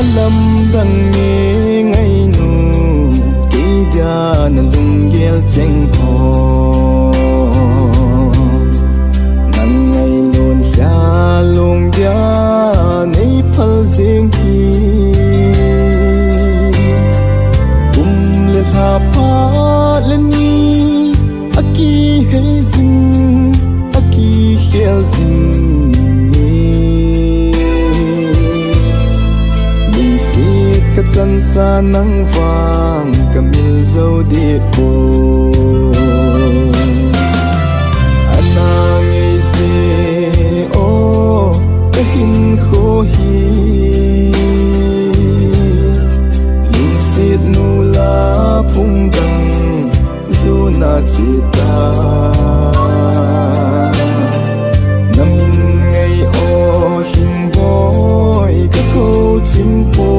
alam dang nghe ngay nu kỳ dia na lung gel cheng ho nang ngay lon xa lung dia nei phal jeng hi le tha pa le ni aki hei zin aki hel zin ka chan sa nang vang kamil zo di po anang ei se o ka hin kho hi lung sit nu la phung dang zu na chita namin ngei o hin boy ka ko chim po